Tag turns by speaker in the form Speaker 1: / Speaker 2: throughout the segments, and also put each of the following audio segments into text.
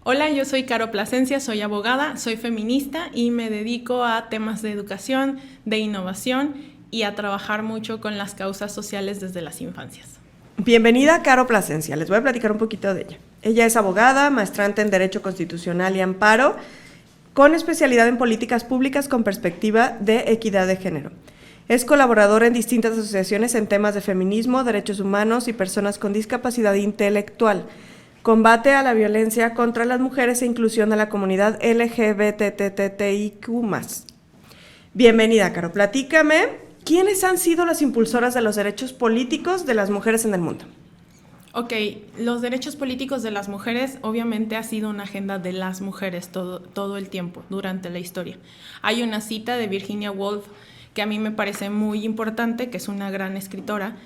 Speaker 1: Hola, yo soy Caro Plasencia, soy abogada, soy feminista y me dedico a temas de educación, de innovación y a trabajar mucho con las causas sociales desde las infancias.
Speaker 2: Bienvenida, Caro Plasencia. Les voy a platicar un poquito de ella. Ella es abogada, maestrante en Derecho Constitucional y Amparo, con especialidad en políticas públicas con perspectiva de equidad de género. Es colaboradora en distintas asociaciones en temas de feminismo, derechos humanos y personas con discapacidad intelectual. Combate a la violencia contra las mujeres e inclusión de la comunidad LGBTTIQ+. Bienvenida, Caro. Platícame, ¿quiénes han sido las impulsoras de los derechos políticos de las mujeres en el mundo?
Speaker 1: Ok, los derechos políticos de las mujeres obviamente ha sido una agenda de las mujeres todo el tiempo, durante la historia. Hay una cita de Virginia Woolf que a mí me parece muy importante, que es una gran escritora,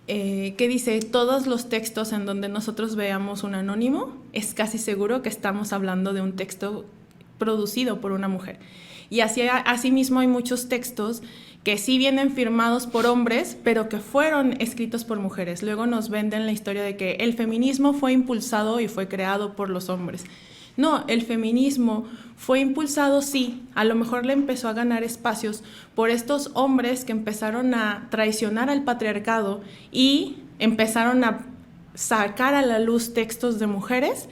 Speaker 1: que dice, todos los textos en donde nosotros veamos un anónimo, es casi seguro que estamos hablando de un texto producido por una mujer. Y asimismo hay muchos textos que sí vienen firmados por hombres, pero que fueron escritos por mujeres. Luego nos venden la historia de que el feminismo fue impulsado y fue creado por los hombres. No, el feminismo fue impulsado, sí, a lo mejor le empezó a ganar espacios por estos hombres que empezaron a traicionar al patriarcado y empezaron a sacar a la luz textos de mujeres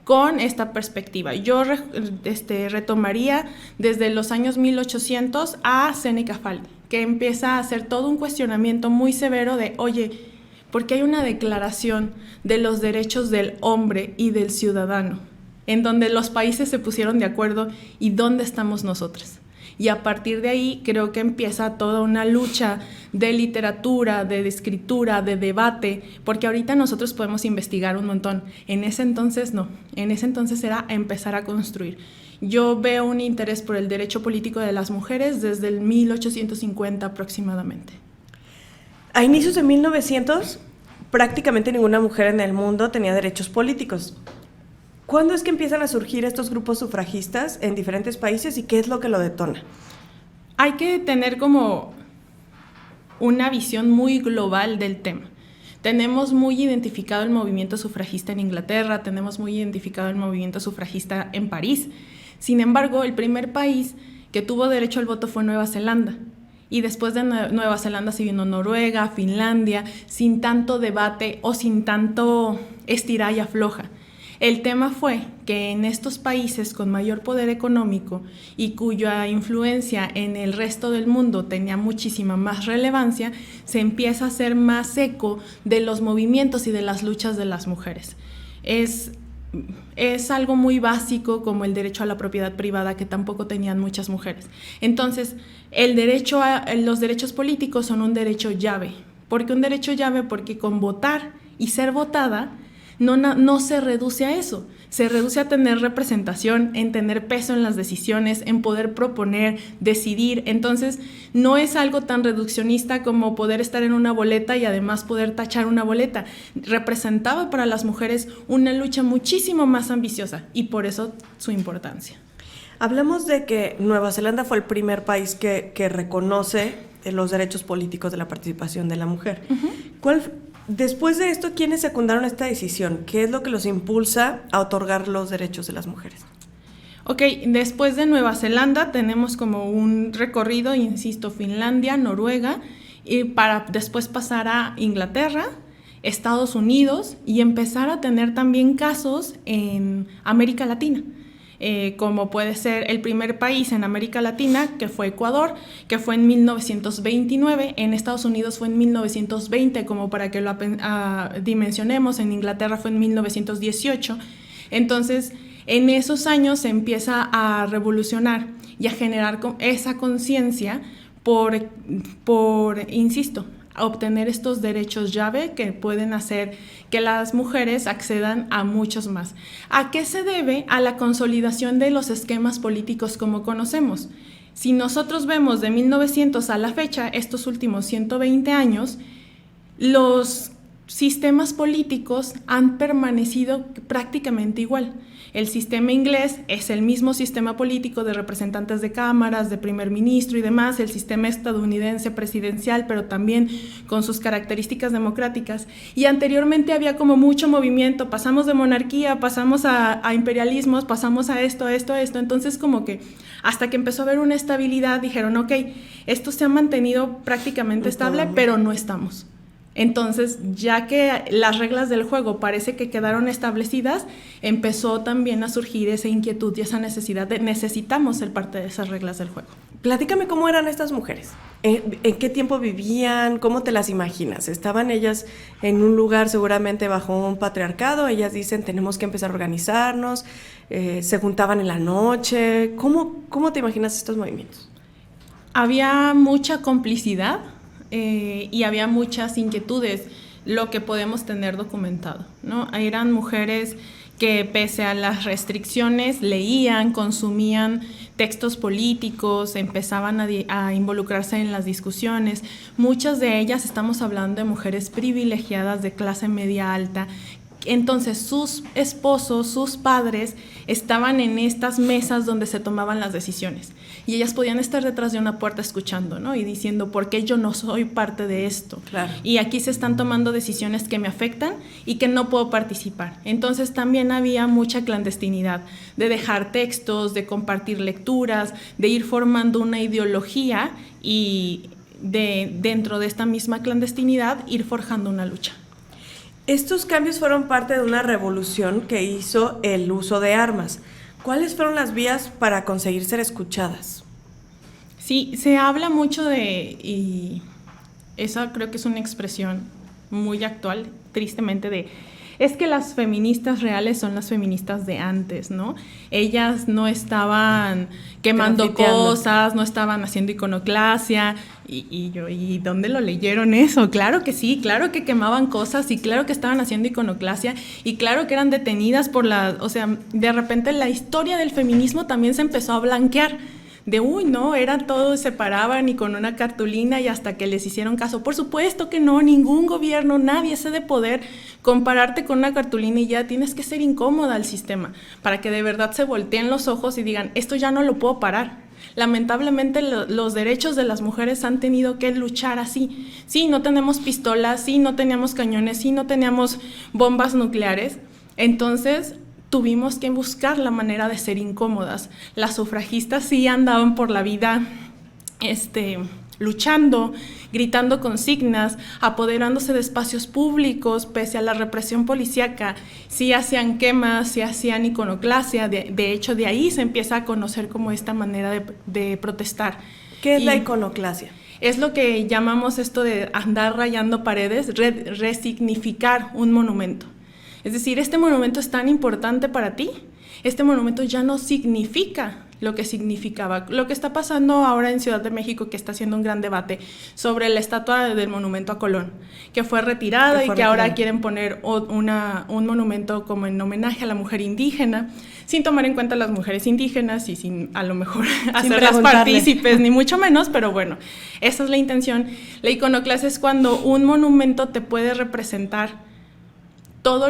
Speaker 1: con esta perspectiva. Yo retomaría desde los años 1800 a Seneca Falls, que empieza a hacer todo un cuestionamiento muy severo de, oye, ¿por qué hay una declaración de los derechos del hombre y del ciudadano? En donde los países se pusieron de acuerdo y dónde estamos nosotros. Y a partir de ahí creo que empieza toda una lucha de literatura, de escritura, de debate, porque ahorita nosotros podemos investigar un montón. En ese entonces no, en ese entonces era empezar a construir. Yo veo un interés por el derecho político de las mujeres desde el 1850 aproximadamente.
Speaker 2: A inicios de 1900, prácticamente ninguna mujer en el mundo tenía derechos políticos. ¿Cuándo es que empiezan a surgir estos grupos sufragistas en diferentes países y qué es lo que lo detona?
Speaker 1: Hay que tener como una visión muy global del tema. Tenemos muy identificado el movimiento sufragista en Inglaterra, tenemos muy identificado el movimiento sufragista en París. Sin embargo, el primer país que tuvo derecho al voto fue Nueva Zelanda. Y después de Nueva Zelanda se vino Noruega, Finlandia, sin tanto debate o sin tanto estira y afloja. El tema fue que en estos países con mayor poder económico y cuya influencia en el resto del mundo tenía muchísima más relevancia, se empieza a hacer más eco de los movimientos y de las luchas de las mujeres. Es algo muy básico como el derecho a la propiedad privada que tampoco tenían muchas mujeres. Entonces, los derechos políticos son un derecho llave. ¿Por qué un derecho llave? Porque con votar y ser votada no se reduce a eso, se reduce a tener representación, en tener peso en las decisiones, en poder proponer, decidir. Entonces, no es algo tan reduccionista como poder estar en una boleta y además poder tachar una boleta. Representaba para las mujeres una lucha muchísimo más ambiciosa y por eso su importancia.
Speaker 2: Hablamos de que Nueva Zelanda fue el primer país que reconoce los derechos políticos de la participación de la mujer. Uh-huh. Después de esto, ¿quiénes secundaron esta decisión? ¿Qué es lo que los impulsa a otorgar los derechos de las mujeres?
Speaker 1: Ok, después de Nueva Zelanda tenemos como un recorrido, insisto, Finlandia, Noruega, y para después pasar a Inglaterra, Estados Unidos y empezar a tener también casos en América Latina. Como puede ser el primer país en América Latina, que fue Ecuador, que fue en 1929, en Estados Unidos fue en 1920, como para que lo dimensionemos, en Inglaterra fue en 1918. Entonces, en esos años se empieza a revolucionar y a generar esa conciencia insisto, a obtener estos derechos llave que pueden hacer que las mujeres accedan a muchos más. ¿A qué se debe? A la consolidación de los esquemas políticos como conocemos. Si nosotros vemos de 1900 a la fecha, estos últimos 120 años, los sistemas políticos han permanecido prácticamente igual. El sistema inglés es el mismo sistema político de representantes de cámaras, de primer ministro y demás, el sistema estadounidense presidencial, pero también con sus características democráticas. Y anteriormente había como mucho movimiento, pasamos de monarquía, pasamos a imperialismos, pasamos a esto. Entonces como que hasta que empezó a haber una estabilidad, dijeron, ok, esto se ha mantenido prácticamente estable, pero no estamos. Entonces, ya que las reglas del juego parece que quedaron establecidas, empezó también a surgir esa inquietud y esa necesidad de necesitamos ser parte de esas reglas del juego.
Speaker 2: Platícame cómo eran estas mujeres, en qué tiempo vivían, cómo te las imaginas. Estaban ellas en un lugar seguramente bajo un patriarcado, ellas dicen tenemos que empezar a organizarnos, se juntaban en la noche. ¿Cómo te imaginas estos movimientos?
Speaker 1: Había mucha complicidad. Y había muchas inquietudes, lo que podemos tener documentado, ¿no? Eran mujeres que pese a las restricciones leían, consumían textos políticos, empezaban a involucrarse en las discusiones. Muchas de ellas, estamos hablando de mujeres privilegiadas de clase media alta. Entonces sus esposos, sus padres estaban en estas mesas donde se tomaban las decisiones y ellas podían estar detrás de una puerta escuchando, ¿no? Y diciendo, ¿por qué yo no soy parte de esto?
Speaker 2: Claro.
Speaker 1: Y aquí se están tomando decisiones que me afectan y que no puedo participar. Entonces también había mucha clandestinidad de dejar textos, de compartir lecturas, de ir formando una ideología y dentro de esta misma clandestinidad ir forjando una lucha.
Speaker 2: Estos cambios fueron parte de una revolución que hizo el uso de armas. ¿Cuáles fueron las vías para conseguir ser escuchadas?
Speaker 1: Sí, se habla mucho y esa creo que es una expresión muy actual, tristemente, es que las feministas reales son las feministas de antes, ¿no? Ellas no estaban quemando cosas, no estaban haciendo iconoclasia, y yo, ¿y dónde lo leyeron eso? Claro que sí, claro que quemaban cosas, y claro que estaban haciendo iconoclasia, y claro que eran detenidas o sea, de repente la historia del feminismo también se empezó a blanquear, no, eran todos, se paraban y con una cartulina y hasta que les hicieron caso. Por supuesto que no, ningún gobierno, nadie se de poder compararte con una cartulina y ya tienes que ser incómoda al sistema para que de verdad se volteen los ojos y digan, esto ya no lo puedo parar. Lamentablemente los derechos de las mujeres han tenido que luchar así. Sí, no tenemos pistolas, sí, no teníamos cañones, sí, no teníamos bombas nucleares. Entonces tuvimos que buscar la manera de ser incómodas. Las sufragistas sí andaban por la vida luchando, gritando consignas, apoderándose de espacios públicos, pese a la represión policíaca. Sí hacían quemas, sí hacían iconoclasia. De hecho, de ahí se empieza a conocer como esta manera de protestar.
Speaker 2: ¿Qué es la iconoclasia?
Speaker 1: Es lo que llamamos esto de andar rayando paredes, resignificar un monumento. Es decir, este monumento es tan importante para ti, este monumento ya no significa lo que significaba. Lo que está pasando ahora en Ciudad de México, que está haciendo un gran debate sobre la estatua del monumento a Colón, que fue retirada y que ahora quieren poner un monumento como en homenaje a la mujer indígena, sin tomar en cuenta a las mujeres indígenas y sin a lo mejor hacerlas partícipes, ni mucho menos, pero bueno, esa es la intención. La iconoclasia es cuando un monumento te puede representar todo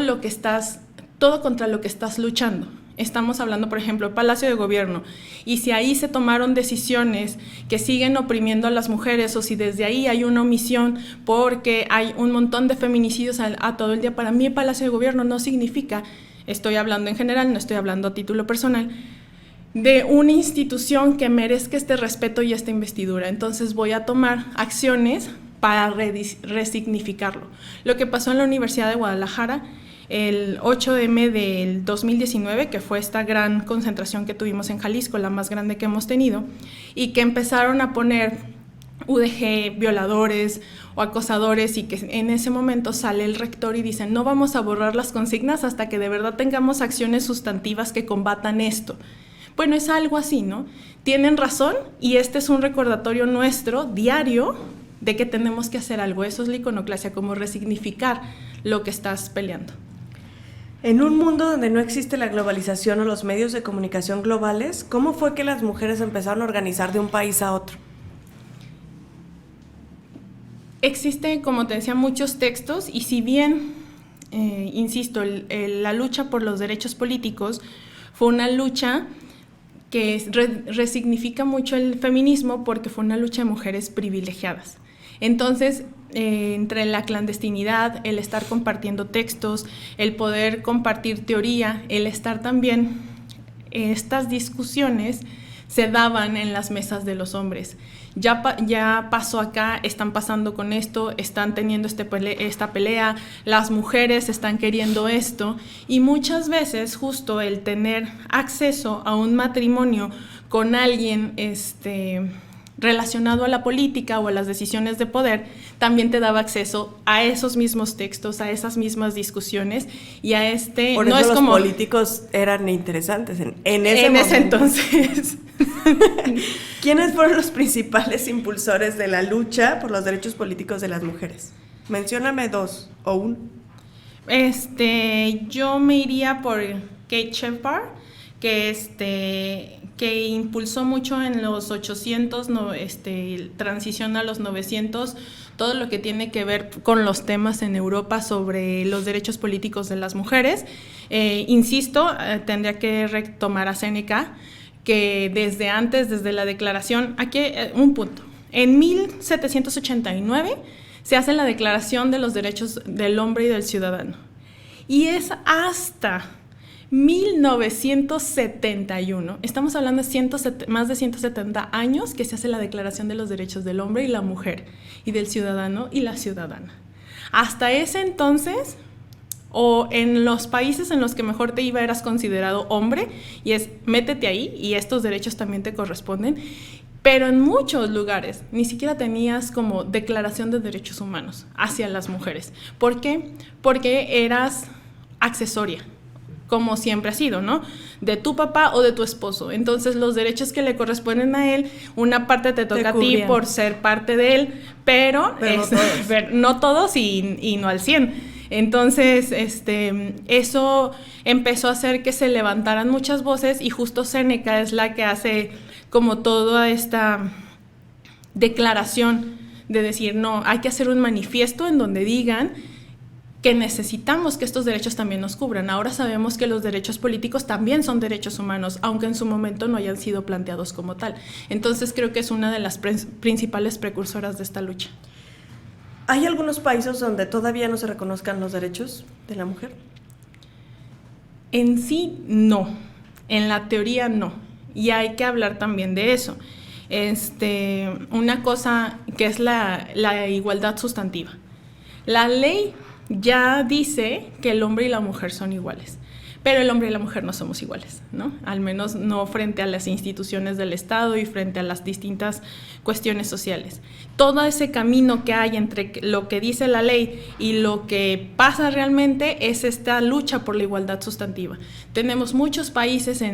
Speaker 1: contra lo que estás luchando. Estamos hablando, por ejemplo, Palacio de Gobierno, y si ahí se tomaron decisiones que siguen oprimiendo a las mujeres, o si desde ahí hay una omisión porque hay un montón de feminicidios a todo el día, para mí el Palacio de Gobierno no significa, estoy hablando en general, no estoy hablando a título personal, de una institución que merezca este respeto y esta investidura. Entonces voy a tomar acciones para resignificarlo. Lo que pasó en la Universidad de Guadalajara el 8M del 2019, que fue esta gran concentración que tuvimos en Jalisco, la más grande que hemos tenido, y que empezaron a poner UDG, violadores o acosadores, y que en ese momento sale el rector y dice, no vamos a borrar las consignas hasta que de verdad tengamos acciones sustantivas que combatan esto. Bueno, es algo así, ¿no? Tienen razón, y este es un recordatorio nuestro, diario, de que tenemos que hacer algo. Eso es la iconoclasia, como resignificar lo que estás peleando.
Speaker 2: En un mundo donde no existe la globalización o los medios de comunicación globales, ¿cómo fue que las mujeres empezaron a organizar de un país a otro?
Speaker 1: Existen, como te decía, muchos textos y si bien, insisto, la lucha por los derechos políticos fue una lucha que resignifica mucho el feminismo porque fue una lucha de mujeres privilegiadas. Entonces, entre la clandestinidad, el estar compartiendo textos, el poder compartir teoría, el estar también, estas discusiones se daban en las mesas de los hombres. Ya pasó acá, están pasando con esto, están teniendo esta pelea, las mujeres están queriendo esto, y muchas veces justo el tener acceso a un matrimonio con alguien relacionado a la política o a las decisiones de poder, también te daba acceso a esos mismos textos, a esas mismas discusiones y a
Speaker 2: Por eso los políticos eran interesantes en ese entonces. ¿Quiénes fueron los principales impulsores de la lucha por los derechos políticos de las mujeres? Mencióname 2 o 1.
Speaker 1: Yo me iría por Kate Shepard, que impulsó mucho en los 800, transición a los 900, todo lo que tiene que ver con los temas en Europa sobre los derechos políticos de las mujeres. Insisto, tendría que retomar a Séneca, que desde la declaración, aquí un punto, en 1789 se hace la Declaración de los Derechos del Hombre y del Ciudadano, y es hasta 1971, estamos hablando de más de 170 años que se hace la Declaración de los Derechos del Hombre y la Mujer, y del Ciudadano y la Ciudadana. Hasta ese entonces, o en los países en los que mejor te iba eras considerado hombre, y es métete ahí y estos derechos también te corresponden, pero en muchos lugares ni siquiera tenías como declaración de derechos humanos hacia las mujeres. ¿Por qué? Porque eras accesoria, como siempre ha sido, ¿no? De tu papá o de tu esposo. Entonces los derechos que le corresponden a él, una parte te toca a ti por ser parte de él, pero no todos y no al 100%. Entonces, eso empezó a hacer que se levantaran muchas voces, y justo Séneca es la que hace como toda esta declaración de decir, no, hay que hacer un manifiesto en donde digan que necesitamos que estos derechos también nos cubran. Ahora sabemos que los derechos políticos también son derechos humanos, aunque en su momento no hayan sido planteados como tal. Entonces creo que es una de las principales precursoras de esta lucha.
Speaker 2: ¿Hay algunos países donde todavía no se reconozcan los derechos de la mujer?
Speaker 1: En sí, no. En la teoría, no. Y hay que hablar también de eso. Una cosa que es la igualdad sustantiva. La ley ya dice que el hombre y la mujer son iguales, pero el hombre y la mujer no somos iguales, ¿no? Al menos no frente a las instituciones del Estado y frente a las distintas cuestiones sociales. Todo ese camino que hay entre lo que dice la ley y lo que pasa realmente es esta lucha por la igualdad sustantiva. Tenemos muchos países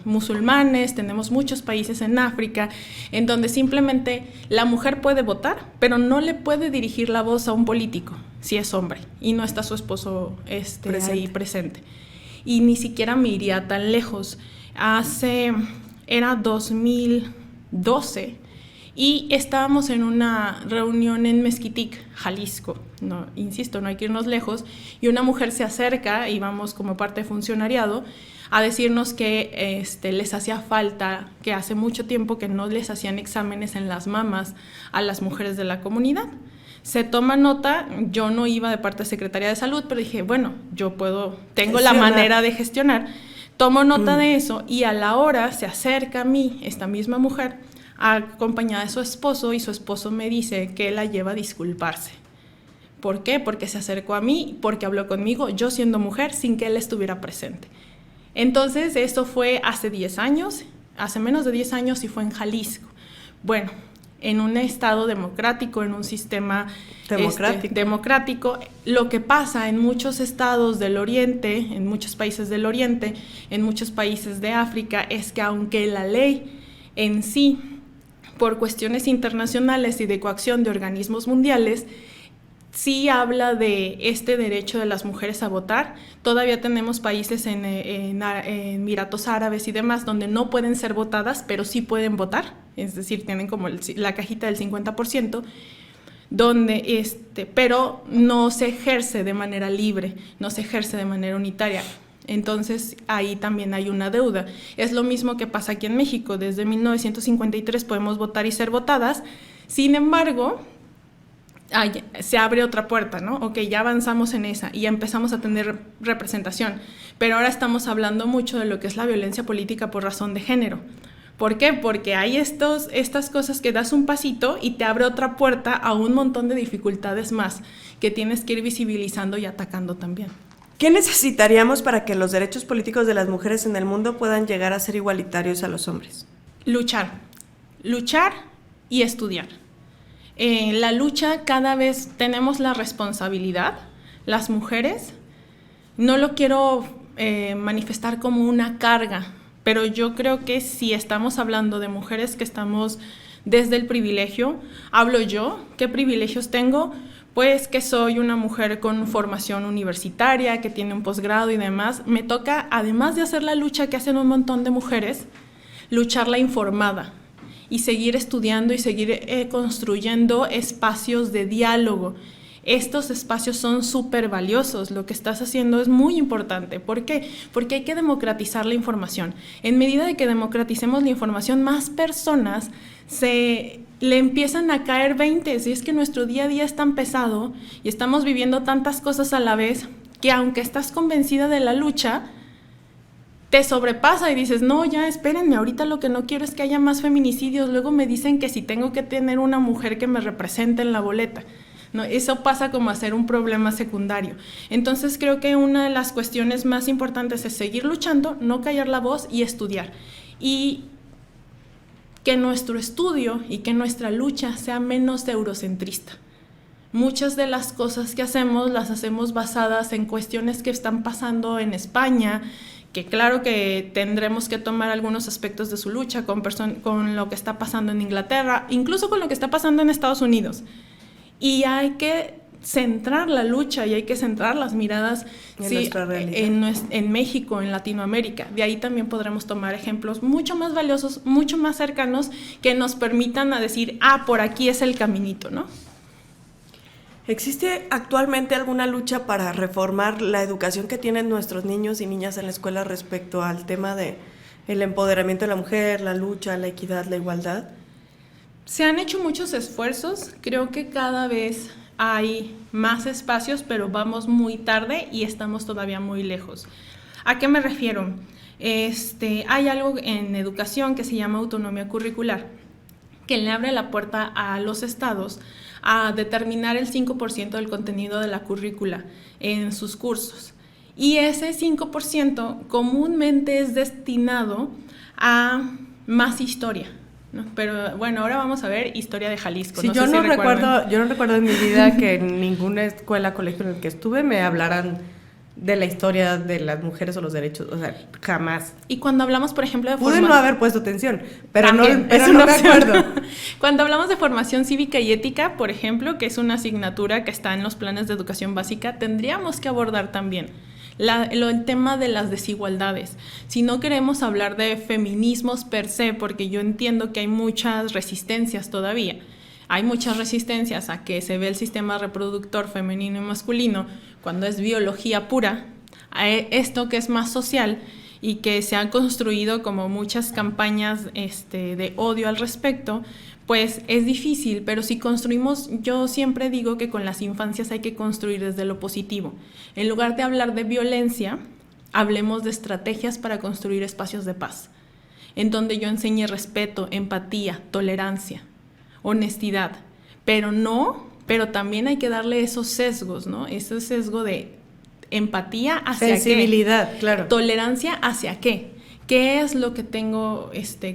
Speaker 1: musulmanes, tenemos muchos países en África, en donde simplemente la mujer puede votar, pero no le puede dirigir la voz a un político si es hombre y no está su esposo ahí presente. Y ni siquiera me iría tan lejos. Era 2012 y estábamos en una reunión en Mezquitic, Jalisco. No, insisto, no hay que irnos lejos. Y una mujer se acerca, y vamos como parte de funcionariado, a decirnos que les hacía falta, que hace mucho tiempo que no les hacían exámenes en las mamas a las mujeres de la comunidad. Se toma nota, yo no iba de parte de Secretaría de Salud, pero dije, bueno, tengo la manera de gestionar. Tomo nota de eso, y a la hora se acerca a mí esta misma mujer acompañada de su esposo, y su esposo me dice que la lleva a disculparse. ¿Por qué? Porque se acercó a mí, porque habló conmigo, yo siendo mujer, sin que él estuviera presente. Entonces, esto fue hace 10 años, hace menos de 10 años, y fue en Jalisco. Bueno, en un estado democrático, en un sistema democrático. Lo que pasa en muchos estados del Oriente, en muchos países del Oriente, en muchos países de África, es que aunque la ley en sí, por cuestiones internacionales y de coacción de organismos mundiales, sí habla de este derecho de las mujeres a votar, todavía tenemos países en Emiratos Árabes y demás donde no pueden ser votadas, pero sí pueden votar, es decir, tienen como la cajita del 50%, pero no se ejerce de manera libre, no se ejerce de manera unitaria. Entonces, ahí también hay una deuda. Es lo mismo que pasa aquí en México. Desde 1953 podemos votar y ser votadas. Sin embargo, se abre otra puerta, ¿no? Ok, ya avanzamos en esa y ya empezamos a tener representación. Pero ahora estamos hablando mucho de lo que es la violencia política por razón de género. ¿Por qué? Porque hay estas cosas que das un pasito y te abre otra puerta a un montón de dificultades más que tienes que ir visibilizando y atacando también.
Speaker 2: ¿Qué necesitaríamos para que los derechos políticos de las mujeres en el mundo puedan llegar a ser igualitarios a los hombres?
Speaker 1: Luchar y estudiar. La lucha, cada vez tenemos la responsabilidad, las mujeres, no lo quiero manifestar como una carga, pero yo creo que si estamos hablando de mujeres que estamos desde el privilegio, hablo yo, ¿qué privilegios tengo? Pues que soy una mujer con formación universitaria, que tiene un posgrado y demás. Me toca, además de hacer la lucha que hacen un montón de mujeres, lucharla informada y seguir estudiando y seguir construyendo espacios de diálogo. Estos espacios son súper valiosos, lo que estás haciendo es muy importante. ¿Por qué? Porque hay que democratizar la información. En medida de que democraticemos la información, más personas le empiezan a caer 20, si es que nuestro día a día es tan pesado y estamos viviendo tantas cosas a la vez que aunque estás convencida de la lucha, te sobrepasa y dices, no, ya espérenme, ahorita lo que no quiero es que haya más feminicidios, luego me dicen que si tengo que tener una mujer que me represente en la boleta. No, eso pasa como a ser un problema secundario. Entonces creo que una de las cuestiones más importantes es seguir luchando, no callar la voz y estudiar. Y que nuestro estudio y que nuestra lucha sea menos eurocentrista. Muchas de las cosas que hacemos las hacemos basadas en cuestiones que están pasando en España, que claro que tendremos que tomar algunos aspectos de su lucha con lo que está pasando en Inglaterra, incluso con lo que está pasando en Estados Unidos. Y hay que centrar la lucha y hay que centrar las miradas en México, en Latinoamérica. De ahí también podremos tomar ejemplos mucho más valiosos, mucho más cercanos, que nos permitan a decir, por aquí es el caminito, ¿no?
Speaker 2: ¿Existe actualmente alguna lucha para reformar la educación que tienen nuestros niños y niñas en la escuela respecto al tema de el empoderamiento de la mujer, la lucha, la equidad, la igualdad?
Speaker 1: Se han hecho muchos esfuerzos, creo que cada vez hay más espacios, pero vamos muy tarde y estamos todavía muy lejos. ¿A qué me refiero? Hay algo en educación que se llama autonomía curricular, que le abre la puerta a los estados a determinar el 5% del contenido de la currícula en sus cursos. Y ese 5% comúnmente es destinado a más historia, ¿no? Pero bueno, ahora vamos a ver historia de Jalisco.
Speaker 2: Sí, yo no recuerdo en mi vida que en ninguna escuela, colegio en el que estuve me hablaran de la historia de las mujeres o los derechos, o sea, jamás.
Speaker 1: Y cuando hablamos, por ejemplo, de
Speaker 2: formación... Pude no haber puesto atención, pero
Speaker 1: también,
Speaker 2: no me acuerdo.
Speaker 1: Cuando hablamos de formación cívica y ética, por ejemplo, que es una asignatura que está en los planes de educación básica, tendríamos que abordar también el tema de las desigualdades. Si no queremos hablar de feminismos per se, porque yo entiendo que hay muchas resistencias todavía, hay muchas resistencias a que se ve el sistema reproductor femenino y masculino cuando es biología pura, a esto que es más social y que se han construido como muchas campañas de odio al respecto, pues es difícil, pero si construimos, yo siempre digo que con las infancias hay que construir desde lo positivo. En lugar de hablar de violencia, hablemos de estrategias para construir espacios de paz, en donde yo enseñe respeto, empatía, tolerancia, honestidad, pero también hay que darle esos sesgos, ¿no? Ese sesgo de empatía hacia
Speaker 2: sensibilidad,
Speaker 1: qué,
Speaker 2: claro.
Speaker 1: Tolerancia hacia qué. ¿Qué es lo que tengo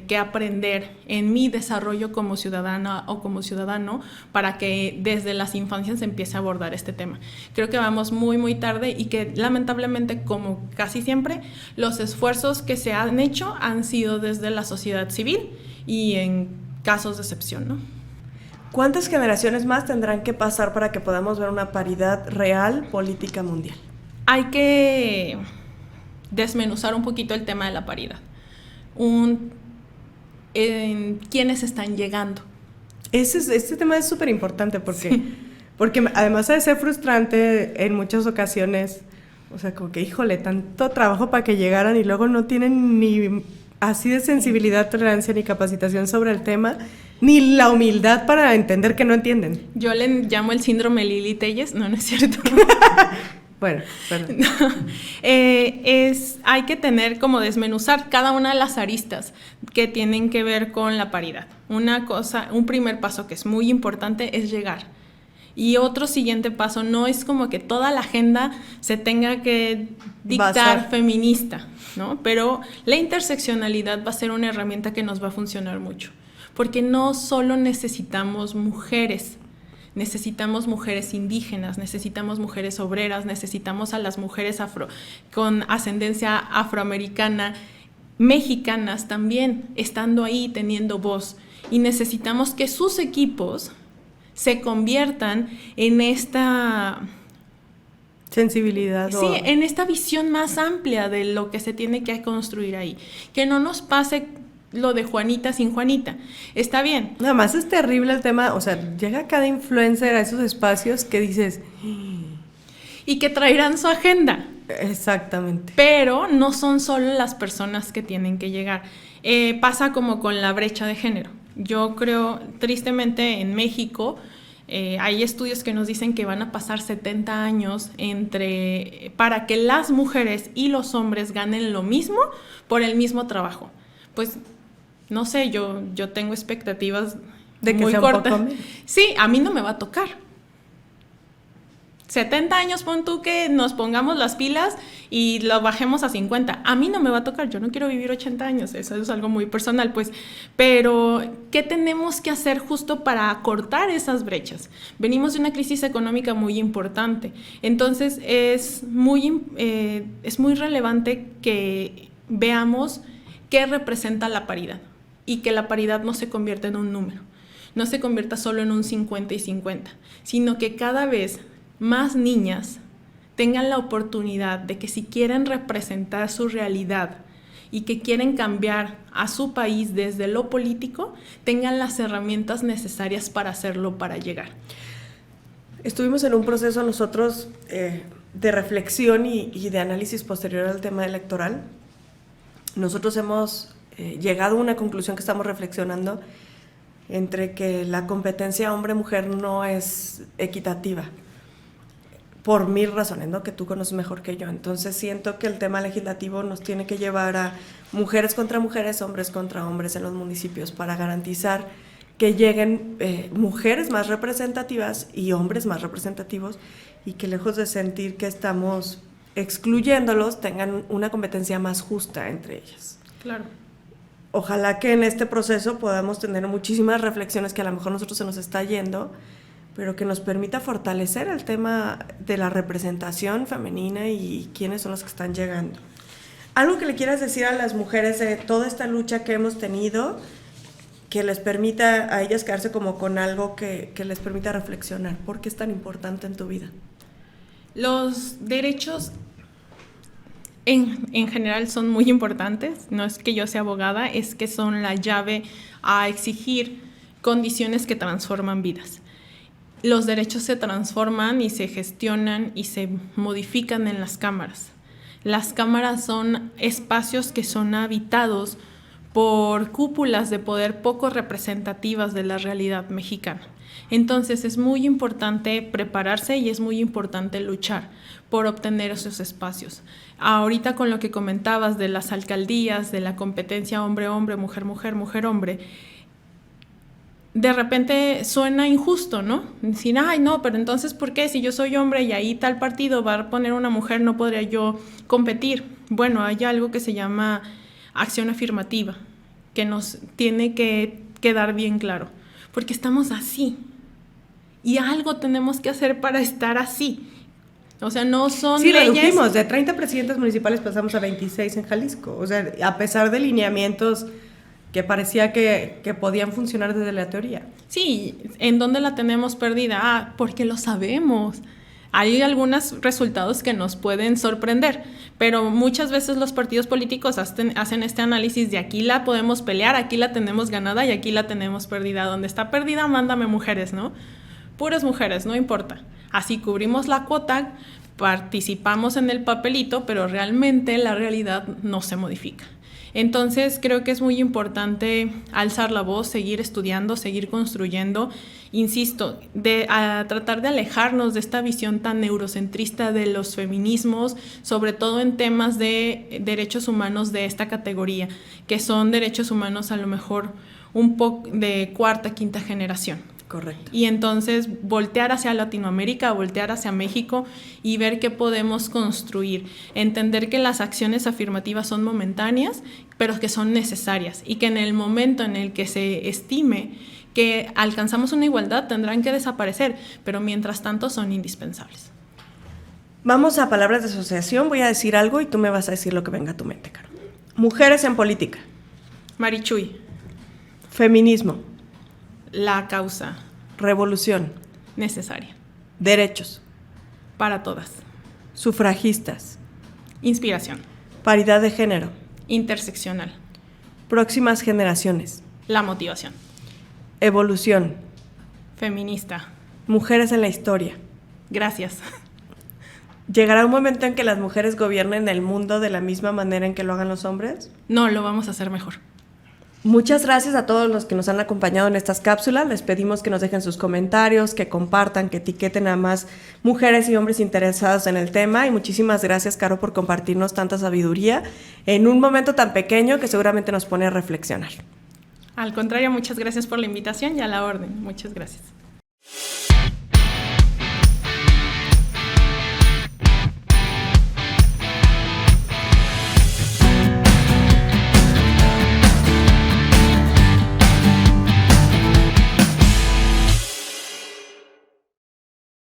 Speaker 1: que aprender en mi desarrollo como ciudadana o como ciudadano para que desde las infancias se empiece a abordar este tema? Creo que vamos muy, muy tarde y que lamentablemente, como casi siempre, los esfuerzos que se han hecho han sido desde la sociedad civil y en casos de excepción, ¿no?
Speaker 2: ¿Cuántas generaciones más tendrán que pasar para que podamos ver una paridad real política mundial?
Speaker 1: Hay que desmenuzar un poquito el tema de la paridad. ¿Quiénes están llegando?
Speaker 3: Este tema es súper importante porque además de ser frustrante en muchas ocasiones, o sea, como que, híjole, tanto trabajo para que llegaran y luego no tienen ni así de sensibilidad, tolerancia ni capacitación sobre el tema, ni la humildad para entender que no entienden.
Speaker 1: Yo le llamo el síndrome Lili Telles, no es cierto.
Speaker 3: Bueno, perdón.
Speaker 1: Hay que tener como desmenuzar cada una de las aristas que tienen que ver con la paridad. Un primer paso que es muy importante es llegar. Y otro siguiente paso no es como que toda la agenda se tenga que dictar feminista, ¿no? Pero la interseccionalidad va a ser una herramienta que nos va a funcionar mucho, porque no solo necesitamos mujeres indígenas, necesitamos mujeres obreras, necesitamos a las mujeres con ascendencia afroamericana, mexicanas también, estando ahí, teniendo voz, y necesitamos que sus equipos se conviertan en esta
Speaker 3: sensibilidad.
Speaker 1: Sí, en esta visión más amplia de lo que se tiene que construir ahí. Que no nos pase lo de Juanita sin Juanita. Está bien.
Speaker 3: Nada más es terrible el tema, o sea, llega cada influencer a esos espacios que dices...
Speaker 1: Y que traerán su agenda.
Speaker 3: Exactamente.
Speaker 1: Pero no son solo las personas que tienen que llegar. Pasa como con la brecha de género. Yo creo, tristemente, en México hay estudios que nos dicen que van a pasar 70 años para que las mujeres y los hombres ganen lo mismo por el mismo trabajo. Pues, no sé, yo tengo expectativas
Speaker 3: de que
Speaker 1: muy
Speaker 3: sea
Speaker 1: cortas.
Speaker 3: Un poco menos.
Speaker 1: Sí, a mí no me va a tocar. 70 años, pon tú que nos pongamos las pilas y lo bajemos a 50. A mí no me va a tocar, yo no quiero vivir 80 años, eso es algo muy personal, pues. Pero, ¿qué tenemos que hacer justo para acortar esas brechas? Venimos de una crisis económica muy importante, entonces es muy relevante que veamos qué representa la paridad y que la paridad no se convierta en un número, no se convierta solo en un 50 y 50, sino que cada vez más niñas tengan la oportunidad de que si quieren representar su realidad y que quieren cambiar a su país desde lo político, tengan las herramientas necesarias para hacerlo, para llegar.
Speaker 3: Estuvimos en un proceso nosotros de reflexión y de análisis posterior al tema electoral. Nosotros hemos llegado a una conclusión que estamos reflexionando entre que la competencia hombre-mujer no es equitativa. Por 1000 razones, ¿no? Que tú conoces mejor que yo. Entonces siento que el tema legislativo nos tiene que llevar a mujeres contra mujeres, hombres contra hombres en los municipios para garantizar que lleguen mujeres más representativas y hombres más representativos y que lejos de sentir que estamos excluyéndolos, tengan una competencia más justa entre ellas.
Speaker 1: Claro.
Speaker 3: Ojalá que en este proceso podamos tener muchísimas reflexiones que a lo mejor nosotros se nos está yendo, pero que nos permita fortalecer el tema de la representación femenina y quiénes son los que están llegando. Algo que le quieras decir a las mujeres de toda esta lucha que hemos tenido, que les permita a ellas quedarse como con algo que les permita reflexionar. ¿Por qué es tan importante en tu vida?
Speaker 1: Los derechos en general son muy importantes. No es que yo sea abogada, es que son la llave a exigir condiciones que transforman vidas. Los derechos se transforman y se gestionan y se modifican en las cámaras. Las cámaras son espacios que son habitados por cúpulas de poder poco representativas de la realidad mexicana. Entonces es muy importante prepararse y es muy importante luchar por obtener esos espacios. Ahorita con lo que comentabas de las alcaldías, de la competencia hombre-hombre, mujer-mujer, mujer-hombre, de repente suena injusto, ¿no? Decir, ay, no, pero entonces, ¿por qué? Si yo soy hombre y ahí tal partido va a poner una mujer, ¿no podría yo competir? Bueno, hay algo que se llama acción afirmativa, que nos tiene que quedar bien claro, porque estamos así, y algo tenemos que hacer para estar así. O sea, no son leyes...
Speaker 3: Sí, redujimos, de 30 presidentas municipales pasamos a 26 en Jalisco, o sea, a pesar de lineamientos que parecía que podían funcionar desde la teoría.
Speaker 1: Sí, ¿en dónde la tenemos perdida? Ah, porque lo sabemos. Hay algunos resultados que nos pueden sorprender, pero muchas veces los partidos políticos hacen este análisis de aquí la podemos pelear, aquí la tenemos ganada y aquí la tenemos perdida. Donde está perdida, mándame mujeres, ¿no? Puras mujeres, no importa. Así cubrimos la cuota, participamos en el papelito, pero realmente la realidad no se modifica. Entonces creo que es muy importante alzar la voz, seguir estudiando, seguir construyendo, insisto, a tratar de alejarnos de esta visión tan eurocentrista de los feminismos, sobre todo en temas de derechos humanos de esta categoría, que son derechos humanos a lo mejor un poco de cuarta, quinta generación.
Speaker 3: Correcto.
Speaker 1: Y entonces voltear hacia Latinoamérica, voltear hacia México y ver qué podemos construir. Entender que las acciones afirmativas son momentáneas, pero que son necesarias y que en el momento en el que se estime que alcanzamos una igualdad tendrán que desaparecer, pero mientras tanto son indispensables.
Speaker 3: Vamos a palabras de asociación, voy a decir algo y tú me vas a decir lo que venga a tu mente, Caro. Mujeres en política.
Speaker 1: Marichuy,
Speaker 3: Feminismo.
Speaker 1: la causa
Speaker 3: Revolución.
Speaker 1: necesaria
Speaker 3: Derechos.
Speaker 1: para todas.
Speaker 3: Sufragistas.
Speaker 1: Inspiración,
Speaker 3: Paridad de género.
Speaker 1: interseccional,
Speaker 3: Próximas generaciones.
Speaker 1: la motivación,
Speaker 3: Evolución.
Speaker 1: feminista.
Speaker 3: Mujeres en la historia.
Speaker 1: Gracias.
Speaker 3: ¿Llegará un momento en que las mujeres gobiernen el mundo de la misma manera en que lo hagan los hombres?
Speaker 1: No, lo vamos a hacer mejor.
Speaker 3: Muchas gracias a todos los que nos han acompañado en estas cápsulas. Les pedimos que nos dejen sus comentarios, que compartan, que etiqueten a más mujeres y hombres interesados en el tema. Y muchísimas gracias, Caro, por compartirnos tanta sabiduría en un momento tan pequeño que seguramente nos pone a reflexionar.
Speaker 1: Al contrario, muchas gracias por la invitación y a la orden. Muchas gracias.